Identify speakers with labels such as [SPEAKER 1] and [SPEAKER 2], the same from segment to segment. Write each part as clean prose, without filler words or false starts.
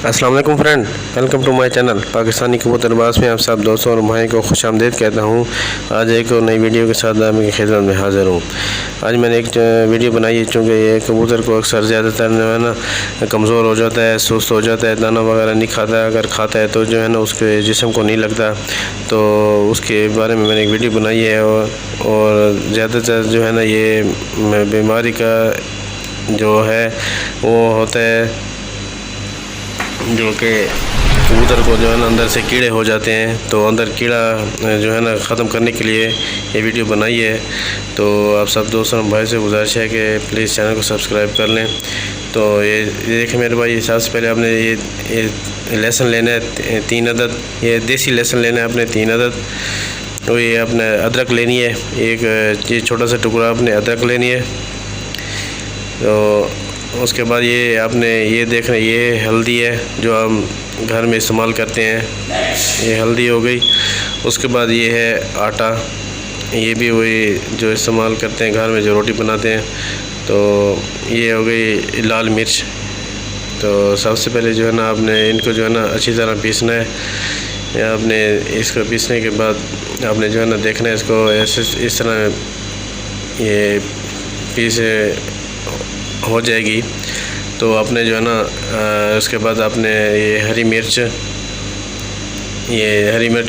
[SPEAKER 1] अस्सलाम वालेकुम friend, welcome to my channel Pakistani Kabootarbaz में आप सब दोस्तों और भाई को खुशामदीद कहता हूँ। आज एक और नई वीडियो के साथ आपकी खिदमत में हाज़िर हूँ। आज मैंने एक वीडियो बनाई है, चूँकि ये कबूतर को अक्सर ज़्यादातर जो है ना कमज़ोर हो जाता है, सुस्त हो जाता है, दाना वगैरह नहीं खाता है। अगर खाता है तो जो है ना उसके जिस्म को नहीं लगता, तो उसके बारे में मैंने एक वीडियो बनाई है। और ज़्यादातर जो है ना ये बीमारी का जो है वो होता है जो कि कबूतर को जो है ना अंदर से कीड़े हो जाते हैं। तो अंदर कीड़ा जो है ना ख़त्म करने के लिए ये वीडियो बनाई है। तो आप सब दोस्तों भाई से गुजारिश है कि प्लीज़ चैनल को सब्सक्राइब कर लें। तो ये देखें मेरे भाई, सबसे पहले आपने ये लहसुन लेना है 3 अदद, ये देसी लहसुन लेना है आपने 3 अदद। तो ये आपने अदरक लेनी है, एक ये छोटा सा टुकड़ा आपने अदरक लेनी है। तो उसके बाद ये आपने ये देख रहे ये हल्दी है जो हम घर में इस्तेमाल करते हैं, ये हल्दी हो गई। उसके बाद ये है आटा, ये भी वही जो इस्तेमाल करते हैं घर में जो रोटी बनाते हैं। तो ये हो गई लाल मिर्च। तो सबसे पहले जो है ना आपने इनको जो है ना अच्छी तरह पीसना है। आपने इसको पीसने के बाद आपने जो है ना देखना है इसको ऐसे इस तरह ये पीसे हो जाएगी। तो आपने जो है ना उसके बाद आपने ये हरी मिर्च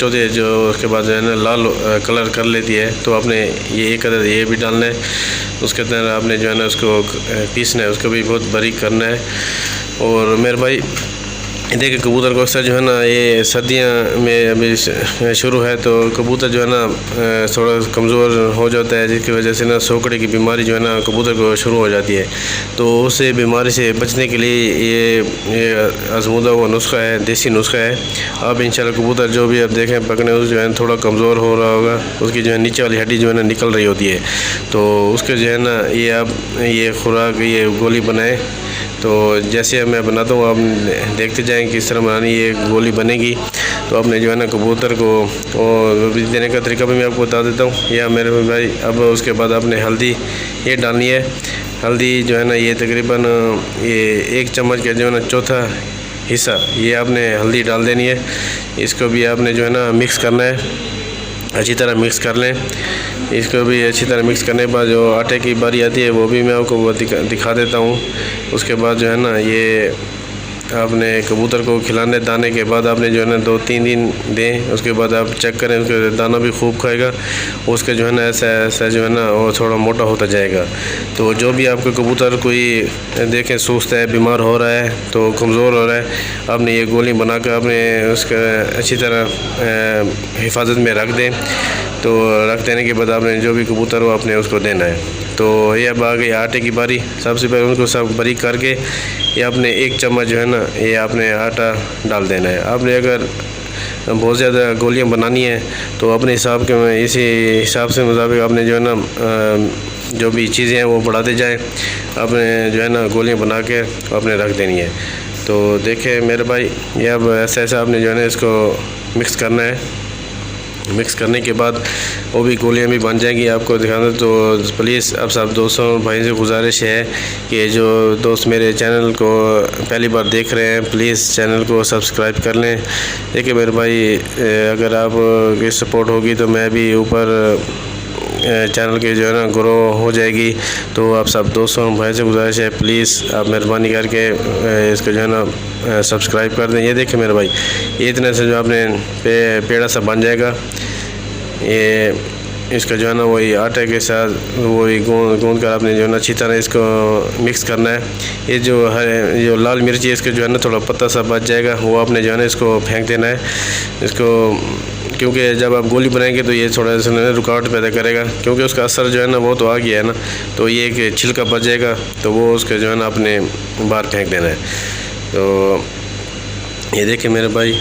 [SPEAKER 1] होती है जो उसके बाद जो है ना लाल कलर कर लेती है। तो आपने ये एक अदद ये भी डालना है। उसके अंदर आपने जो है ना उसको पीसना है, उसको भी बहुत बारीक करना है। और मेरे भाई देखिए कबूतर को अक्सर जो है ना ये सर्दियाँ में अभी शुरू है, तो कबूतर जो है ना थोड़ा कमज़ोर हो जाता है, जिसकी वजह से ना सोकड़े की बीमारी जो है ना कबूतर को शुरू हो जाती है। तो उस बीमारी से बचने के लिए ये आजमूदा हुआ नुस्खा है, देसी नुस्खा है। आप इंशाल्लाह कबूतर जो भी आप देखें पकड़ने उस जो है थोड़ा कमज़ोर हो रहा होगा, उसकी जो है नीचे वाली हड्डी जो है ना निकल रही होती है। तो उसके जो है ना ये आप ये खुराक ये गोली बनाए। तो जैसे मैं बनाता हूँ आप देखते जाएँ किस तरह बनानी ये गोली बनेगी। तो आपने जो है ना कबूतर को और देने का तरीका भी मैं आपको बता देता हूँ या मेरे भाई। अब उसके बाद आपने हल्दी ये डालनी है। हल्दी जो है ना ये तकरीबन ये 1 चम्मच का जो है ना चौथा हिस्सा ये आपने हल्दी डाल देनी है। इसको भी आपने जो है ना मिक्स करना है, अच्छी तरह मिक्स कर लें। इसको भी अच्छी तरह मिक्स करने के बाद जो आटे की बारी आती है वो भी मैं आपको दिखा देता हूँ। उसके बाद जो है ना ये आपने कबूतर को खिलाने दाने के बाद आपने जो है ना 2-3 दिन दें। उसके बाद आप चेक करें, उसके दाना भी खूब खाएगा, उसके जो है ना ऐसा जो है ना वो थोड़ा मोटा होता जाएगा। तो जो भी आपका कबूतर कोई देखें सुस्त है, बीमार हो रहा है, तो कमज़ोर हो रहा है, आपने ये गोली बनाकर आपने उसका अच्छी तरह हिफाजत में रख दें। तो रख देने के बाद आपने जो भी कबूतर हो आपने उसको देना है। तो ये अब आ गई आटे की बारी। सबसे पहले उनको सब बारीक करके ये आपने 1 चम्मच जो है ना ये आपने आटा डाल देना है। आपने अगर बहुत ज़्यादा गोलियां बनानी है तो अपने हिसाब के इसी हिसाब से मुताबिक आपने जो है ना जो भी चीज़ें हैं वो बढ़ाते जाएं। आपने जो है ना गोलियां बना के आपने रख देनी है। तो देखें मेरे भाई ये अब ऐसा आपने जो है ना इसको मिक्स करना है। मिक्स करने के बाद वो भी गोलियां भी बन जाएंगी आपको दिखाना। तो प्लीज़ आप सब दोस्तों भाई से गुजारिश है कि जो दोस्त मेरे चैनल को पहली बार देख रहे हैं प्लीज़ चैनल को सब्सक्राइब कर लें। देखिए मेरे भाई अगर आप की सपोर्ट होगी तो मैं भी ऊपर चैनल के जो है ना ग्रो हो जाएगी। तो आप सब दोस्तों भाई से गुजारिश है प्लीज़ आप मेहरबानी करके इसको जो है ना सब्सक्राइब कर दें। ये देखिए मेरे भाई ये इतने से जो आपने पेड़ा सा बन जाएगा। ये इसका जो है ना वही आटे के साथ वही गूंद कर आपने जो है ना अच्छी तरह इसको मिक्स करना है। ये जो लाल मिर्ची है इसका जो है ना थोड़ा पत्ता सा बच जाएगा, वो आपने जो है ना इसको फेंक देना है इसको, क्योंकि जब आप गोली बनाएंगे तो ये थोड़ा सा रुकावट पैदा करेगा, क्योंकि उसका असर जो है ना वो तो आ गया है ना। तो ये एक छिलका बच जाएगा तो वो उसके जो है ना अपने बाहर फेंक देना है। तो ये देखिए मेरे भाई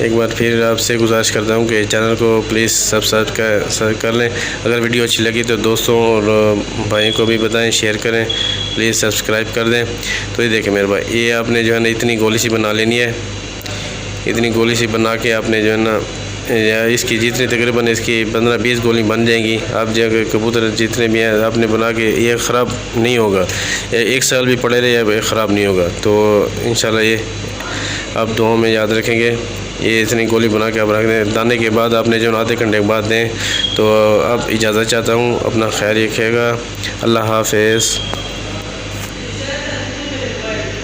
[SPEAKER 1] एक बार फिर आपसे गुजारिश करता हूँ कि चैनल को प्लीज़ सब्सक्राइब कर लें। अगर वीडियो अच्छी लगी तो दोस्तों और भाइयों को भी बताएं, शेयर करें, प्लीज़ सब्सक्राइब कर दें। तो ये देखें मेरे भाई ये आपने जो है ना इतनी गोली सी बना लेनी है। इतनी गोली सी बना के आपने जो है ना इसकी जितनी तकरीबन इसकी 15-20 गोली बन जाएंगी। आप जो कबूतर जितने भी हैं आपने बना के, ये ख़राब नहीं होगा, 1 साल भी पड़े रहे ये ख़राब नहीं होगा। तो इंशाल्लाह ये आप दुआओं में याद रखेंगे। ये इतनी गोली बना के आप रख दें, दाने के बाद आपने जो आधे घंटे के बाद दें। तो अब इजाज़त चाहता हूँ, अपना ख्याल रखिएगा। अल्लाह हाफ़िज़।